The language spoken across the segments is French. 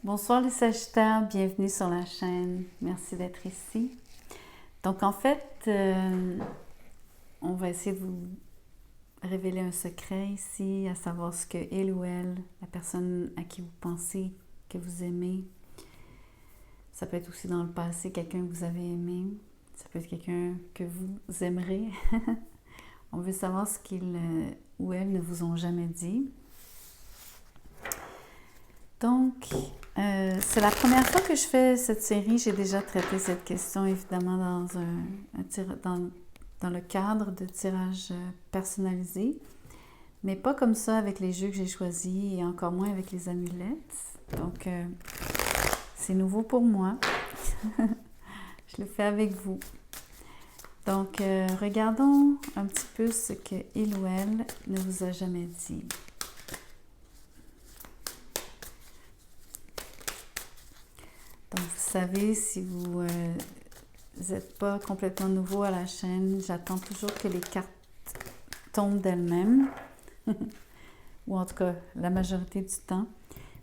Bonsoir les Sagittaires, bienvenue sur la chaîne. Merci d'être ici. Donc en fait, on va essayer de vous révéler un secret ici, à savoir ce que il ou elle, la personne à qui vous pensez, que vous aimez, ça peut être aussi dans le passé quelqu'un que vous avez aimé, ça peut être quelqu'un que vous aimerez. On veut savoir ce qu'ils ou elles ne vous ont jamais dit. Donc, c'est la première fois que je fais cette série. J'ai déjà traité cette question, évidemment, dans le cadre de tirage personnalisé, mais pas comme ça avec les jeux que j'ai choisis et encore moins avec les amulettes. Donc, c'est nouveau pour moi. Je le fais avec vous. Donc, regardons un petit peu ce que il ou elle ne vous a jamais dit. Donc, vous savez, si vous n'êtes pas complètement nouveau à la chaîne, j'attends toujours que les cartes tombent d'elles-mêmes, ou en tout cas la majorité du temps.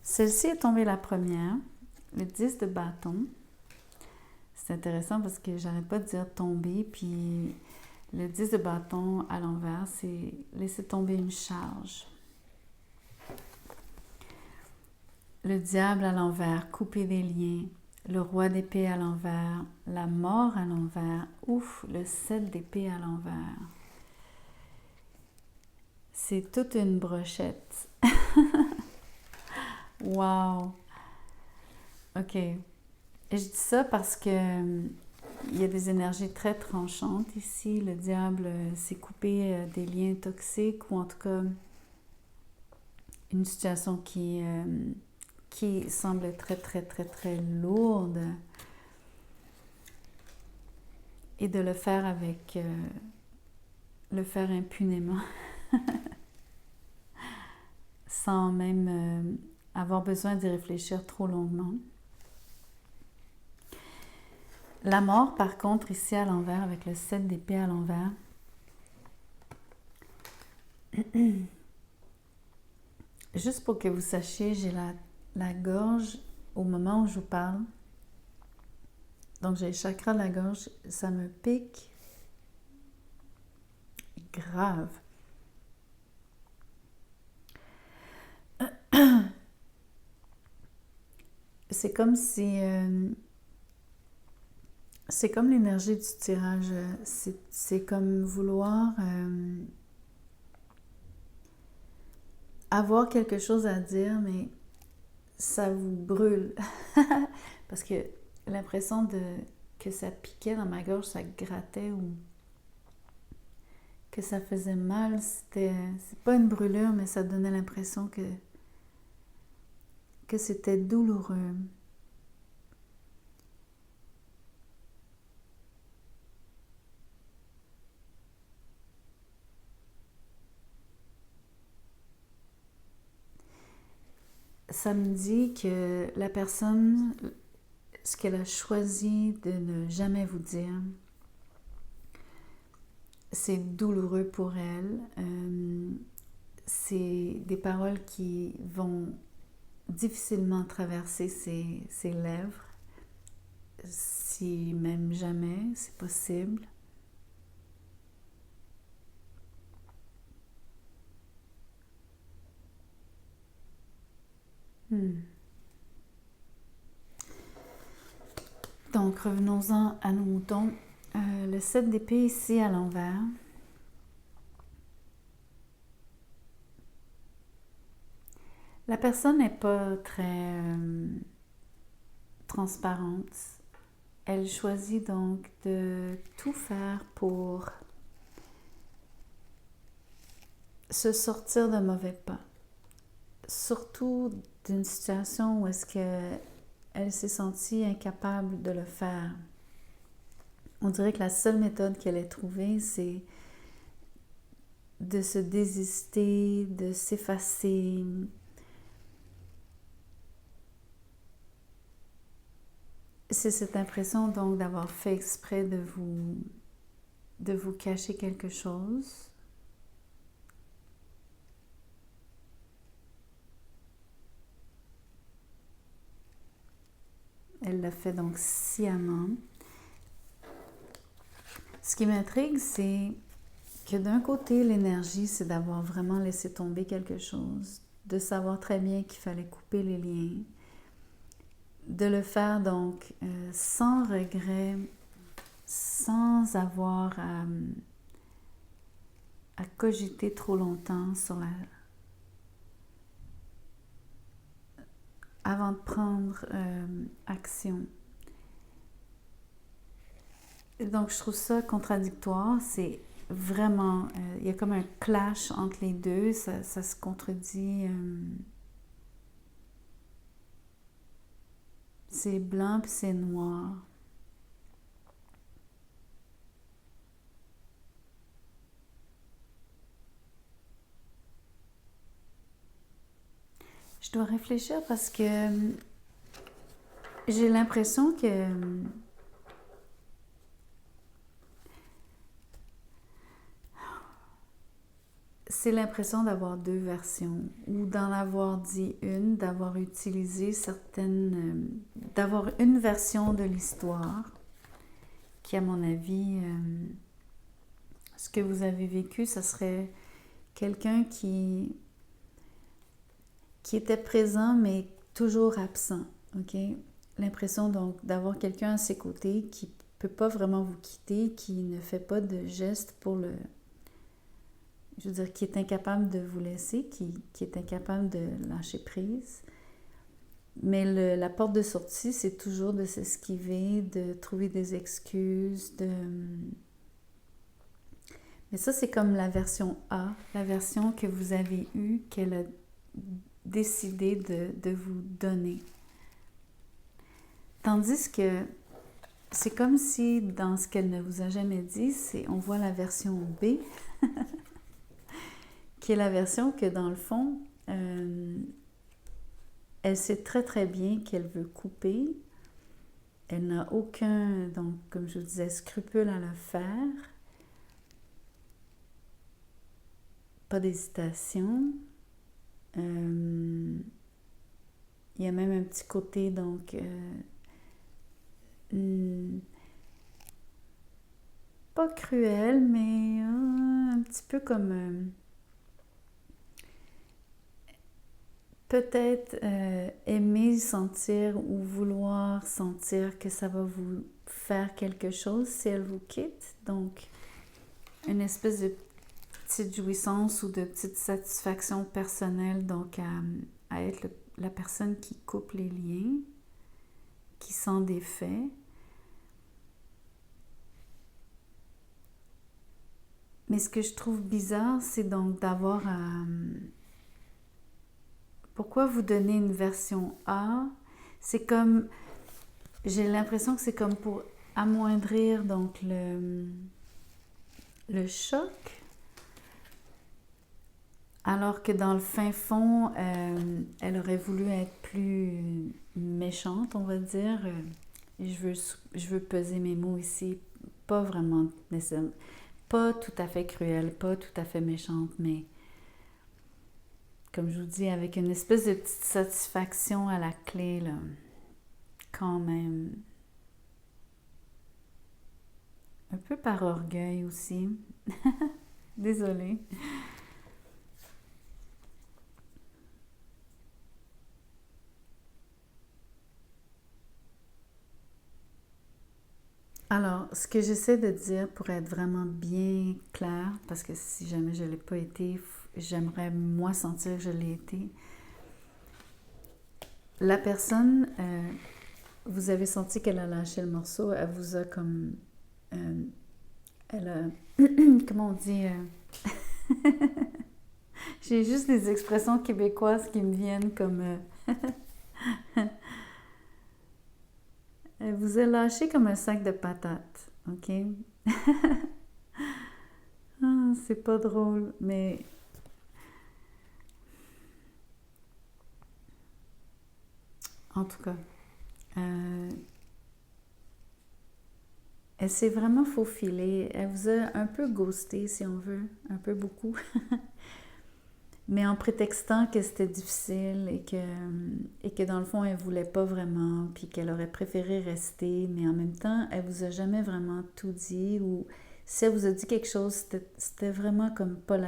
Celle-ci est tombée la première, le 10 de bâton. C'est intéressant parce que j'arrête pas de dire tomber, puis le 10 de bâton à l'envers, c'est laisser tomber une charge. Le diable à l'envers, couper des liens. Le roi d'épée à l'envers, la mort à l'envers, ouf, le 7 d'épée à l'envers. C'est toute une brochette. Wow! OK. Et je dis ça parce que il y a des énergies très tranchantes ici. Le diable s'est coupé des liens toxiques ou en tout cas une situation qui semble très, très, très, très lourde. Et de le faire le faire impunément, sans même avoir besoin d'y réfléchir trop longuement. La mort, par contre, ici à l'envers, avec le 7 d'épée à l'envers, juste pour que vous sachiez, j'ai la gorge au moment où je vous parle. Donc, j'ai le chakra de la gorge, ça me pique grave. C'est comme si... c'est comme l'énergie du tirage. C'est comme vouloir avoir quelque chose à dire, mais ça vous brûle. Parce que l'impression que ça piquait dans ma gorge, ça grattait ou que ça faisait mal. C'est pas une brûlure, mais ça donnait l'impression que c'était douloureux. Ça me dit que la personne, ce qu'elle a choisi de ne jamais vous dire, c'est douloureux pour elle. C'est des paroles qui vont difficilement traverser ses lèvres, si même jamais c'est possible. Donc, revenons-en à nos moutons. Le 7 d'épée ici à l'envers. La personne n'est pas très transparente. Elle choisit donc de tout faire pour se sortir de mauvais pas. Surtout d'une situation où est-ce qu'elle s'est sentie incapable de le faire. On dirait que la seule méthode qu'elle ait trouvée, c'est de se désister, de s'effacer. C'est cette impression donc d'avoir fait exprès de vous cacher quelque chose. Elle l'a fait donc sciemment. Ce qui m'intrigue, c'est que d'un côté, l'énergie, c'est d'avoir vraiment laissé tomber quelque chose, de savoir très bien qu'il fallait couper les liens, de le faire donc sans regret, sans avoir à cogiter trop longtemps sur avant de prendre action. Et donc, je trouve ça contradictoire. C'est vraiment... il y a comme un clash entre les deux. Ça se contredit. C'est blanc puis c'est noir. Je dois réfléchir parce que j'ai l'impression que c'est l'impression d'avoir deux versions ou d'en avoir dit une, d'avoir utilisé certaines... d'avoir une version de l'histoire qui, à mon avis, ce que vous avez vécu, ça serait quelqu'un qui était présent mais toujours absent, ok? L'impression donc d'avoir quelqu'un à ses côtés qui ne peut pas vraiment vous quitter, qui ne fait pas de gestes pour le... Je veux dire, qui est incapable de vous laisser, qui est incapable de lâcher prise. Mais la porte de sortie, c'est toujours de s'esquiver, de trouver des excuses, de... Mais ça, c'est comme la version A, la version que vous avez eue, qu'elle a décidé de vous donner. Tandis que c'est comme si, dans ce qu'elle ne vous a jamais dit, on voit la version B, qui est la version que, dans le fond, elle sait très très bien qu'elle veut couper. Elle n'a aucun, donc, comme je vous disais, scrupule à le faire. Pas d'hésitation. Il y a même un petit côté, donc, pas cruel, mais un petit peu comme... peut-être aimer sentir ou vouloir sentir que ça va vous faire quelque chose si elle vous quitte. Donc, une espèce de petite jouissance ou de petite satisfaction personnelle, donc à être la personne qui coupe les liens, qui s'en défait. Mais ce que je trouve bizarre, c'est donc d'avoir à... Pourquoi vous donner une version A? C'est comme... J'ai l'impression que c'est comme pour amoindrir donc le choc. Alors que dans le fin fond, elle aurait voulu être plus méchante, on va dire. Je veux peser mes mots ici. Pas vraiment nécessairement. Pas tout à fait cruelle, pas tout à fait méchante, mais comme je vous dis, avec une espèce de petite satisfaction à la clé, là. Quand même. Un peu par orgueil aussi. Désolée. Alors, ce que j'essaie de dire pour être vraiment bien clair, parce que si jamais je ne l'ai pas été, j'aimerais moi sentir que je l'ai été. La personne, vous avez senti qu'elle a lâché le morceau, elle vous a comme... elle a... comment on dit... J'ai juste des expressions québécoises qui me viennent comme... Elle vous a lâché comme un sac de patates, ok? Ah, c'est pas drôle, mais... En tout cas, elle s'est vraiment faufilée. Elle vous a un peu ghosté, si on veut, un peu beaucoup. mais en prétextant que c'était difficile et que dans le fond, elle voulait pas vraiment, puis qu'elle aurait préféré rester, mais en même temps, elle vous a jamais vraiment tout dit, ou si elle vous a dit quelque chose, c'était vraiment comme pas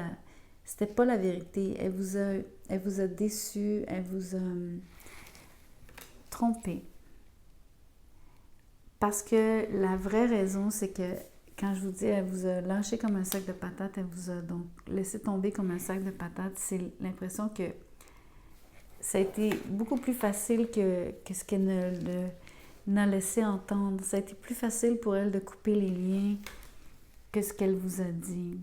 c'était pas la vérité. Elle vous a déçu, elle vous a trompé. Parce que la vraie raison, c'est que quand je vous dis elle vous a lâché comme un sac de patates, elle vous a donc laissé tomber comme un sac de patates, c'est l'impression que ça a été beaucoup plus facile que ce qu'elle n'a laissé entendre. Ça a été plus facile pour elle de couper les liens que ce qu'elle vous a dit.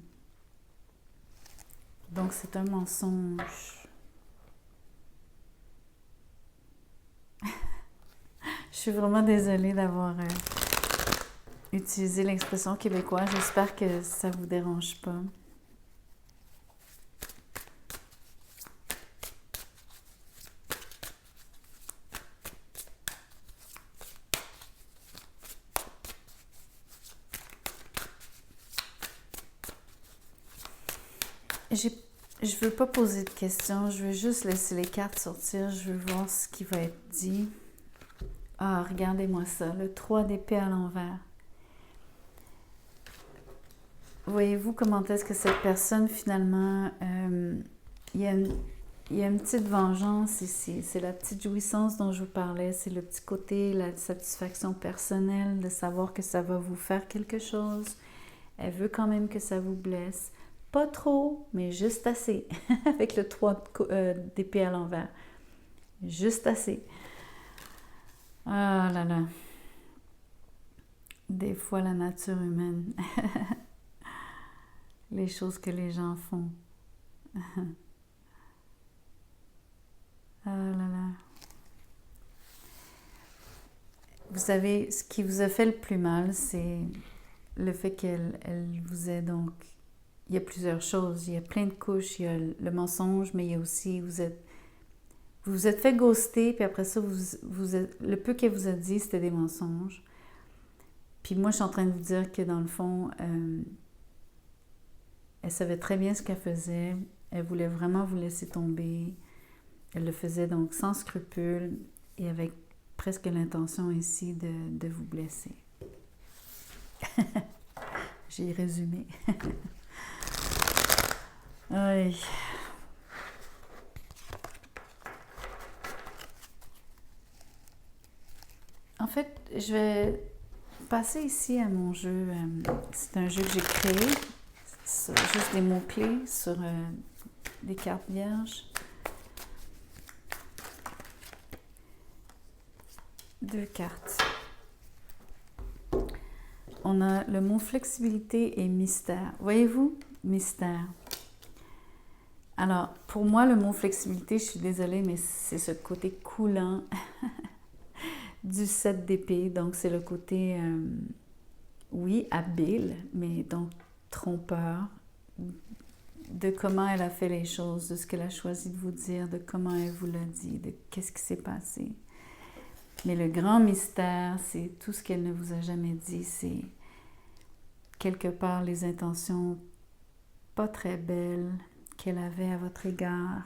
Donc c'est un mensonge. Je suis vraiment désolée d'avoir utilisé l'expression québécoise. J'espère que ça ne vous dérange pas. Je veux pas poser de questions, je veux juste laisser les cartes sortir, je veux voir ce qui va être dit. Ah, regardez-moi ça, le 3 d'épée à l'envers. Voyez-vous comment est-ce que cette personne, finalement, il y a une petite vengeance ici. C'est la petite jouissance dont je vous parlais, c'est le petit côté, la satisfaction personnelle de savoir que ça va vous faire quelque chose. Elle veut quand même que ça vous blesse. Pas trop, mais juste assez. Avec le 3 d'épée à l'envers. Juste assez. Ah là là. Des fois, la nature humaine. Les choses que les gens font. Ah là là. Vous savez, ce qui vous a fait le plus mal, c'est le fait qu'elle vous ait donc... Il y a plusieurs choses. Il y a plein de couches. Il y a le mensonge, mais il y a aussi... Vous vous êtes fait ghoster, puis après ça, le peu qu'elle vous a dit, c'était des mensonges. Puis moi, je suis en train de vous dire que dans le fond, elle savait très bien ce qu'elle faisait. Elle voulait vraiment vous laisser tomber. Elle le faisait donc sans scrupule et avec presque l'intention ici de vous blesser. J'ai résumé. Oui. En fait, je vais passer ici à mon jeu. C'est un jeu que j'ai créé. C'est juste des mots-clés sur des cartes vierges. 2 cartes. On a le mot flexibilité et mystère. Voyez-vous? Mystère. Alors, pour moi, le mot flexibilité, je suis désolée, mais c'est ce côté coulant du 7 d'épée. Donc, c'est le côté, oui, habile, mais donc trompeur, de comment elle a fait les choses, de ce qu'elle a choisi de vous dire, de comment elle vous l'a dit, de qu'est-ce qui s'est passé. Mais le grand mystère, c'est tout ce qu'elle ne vous a jamais dit, c'est quelque part les intentions pas très belles qu'elle avait à votre égard,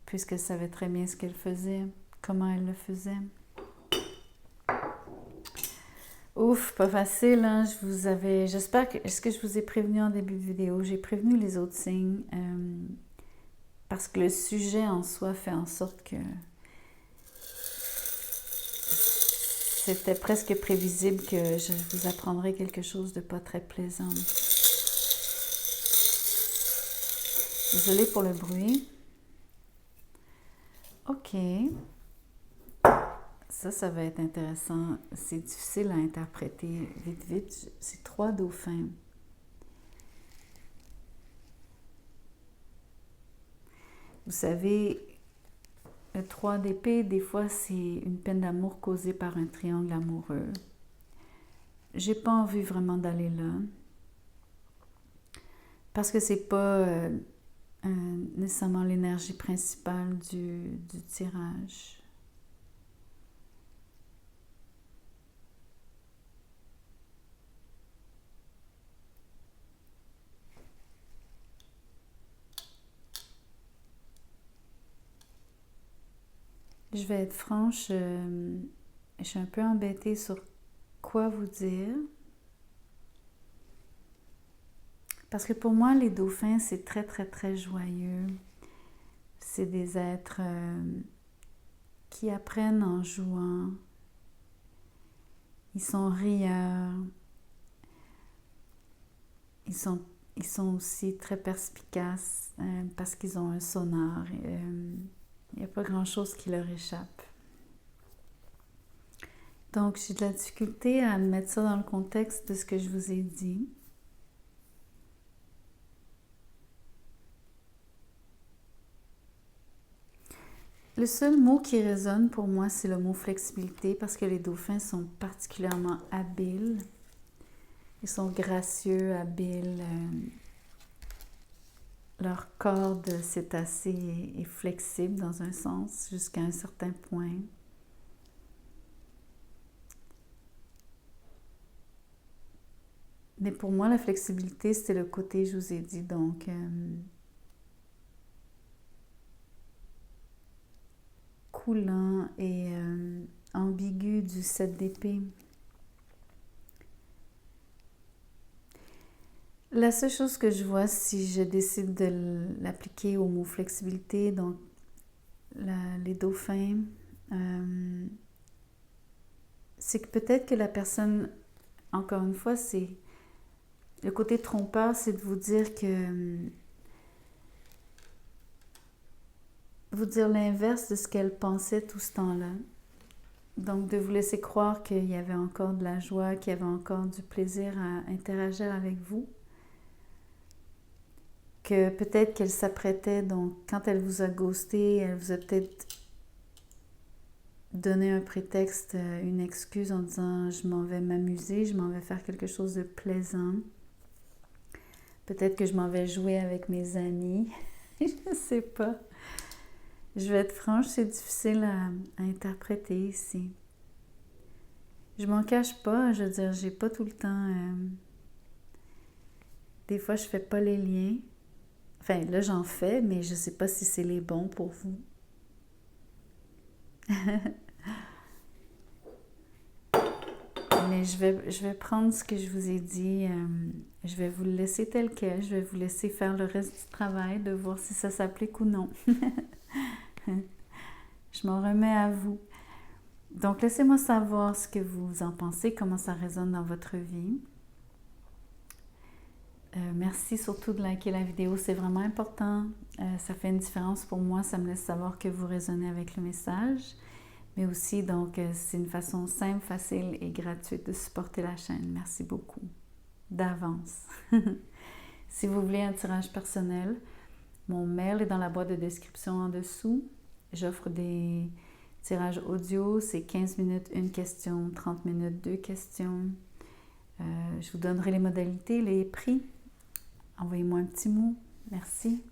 puisqu'elle savait très bien ce qu'elle faisait, comment elle le faisait. Ouf, pas facile, hein? J'espère que... Est-ce que je vous ai prévenu en début de vidéo? J'ai prévenu les autres signes, parce que le sujet en soi fait en sorte que c'était presque prévisible que je vous apprendrais quelque chose de pas très plaisant. Désolée pour le bruit. OK. Ça va être intéressant. C'est difficile à interpréter vite, vite. C'est 3 dauphins. Vous savez, le 3 d'épée, des fois, c'est une peine d'amour causée par un triangle amoureux. J'ai pas envie vraiment d'aller là. Parce que c'est pas nécessairement l'énergie principale du tirage. Je vais être franche, je suis un peu embêtée sur quoi vous dire. Parce que pour moi, les dauphins, c'est très, très, très joyeux. C'est des êtres qui apprennent en jouant. Ils sont rieurs. Ils sont aussi très perspicaces parce qu'ils ont un sonar. Il n'y a pas grand-chose qui leur échappe. Donc, j'ai de la difficulté à mettre ça dans le contexte de ce que je vous ai dit. Le seul mot qui résonne pour moi, c'est le mot flexibilité parce que les dauphins sont particulièrement habiles. Ils sont gracieux, habiles. Leur corde cétacée est flexible dans un sens jusqu'à un certain point. Mais pour moi, la flexibilité, c'est le côté, je vous ai dit, donc coulant et ambigu du 7 d'épée. La seule chose que je vois si je décide de l'appliquer au mot flexibilité, donc les dauphins, c'est que peut-être que la personne, encore une fois, c'est le côté trompeur, c'est de vous dire que vous dire l'inverse de ce qu'elle pensait tout ce temps-là. Donc, de vous laisser croire qu'il y avait encore de la joie, qu'il y avait encore du plaisir à interagir avec vous. Que peut-être qu'elle s'apprêtait, donc quand elle vous a ghosté, elle vous a peut-être donné un prétexte, une excuse en disant « je m'en vais m'amuser, je m'en vais faire quelque chose de plaisant ». Peut-être que je m'en vais jouer avec mes amis, je ne sais pas. Je vais être franche, c'est difficile à interpréter ici. Je m'en cache pas, je veux dire, j'ai pas tout le temps... Des fois, je fais pas les liens. Enfin, là, j'en fais, mais je sais pas si c'est les bons pour vous. Mais je vais prendre ce que je vous ai dit. Je vais vous le laisser tel quel. Je vais vous laisser faire le reste du travail, de voir si ça s'applique ou non. Je m'en remets à vous. Donc, laissez-moi savoir ce que vous en pensez, comment ça résonne dans votre vie. Merci surtout de liker la vidéo, c'est vraiment important. Ça fait une différence pour moi, ça me laisse savoir que vous résonnez avec le message. Mais aussi, donc, c'est une façon simple, facile et gratuite de supporter la chaîne. Merci beaucoup d'avance. Si vous voulez un tirage personnel, mon mail est dans la boîte de description en dessous. J'offre des tirages audio, c'est 15 minutes, une question, 30 minutes, deux questions. Je vous donnerai les modalités, les prix. Envoyez-moi un petit mot. Merci.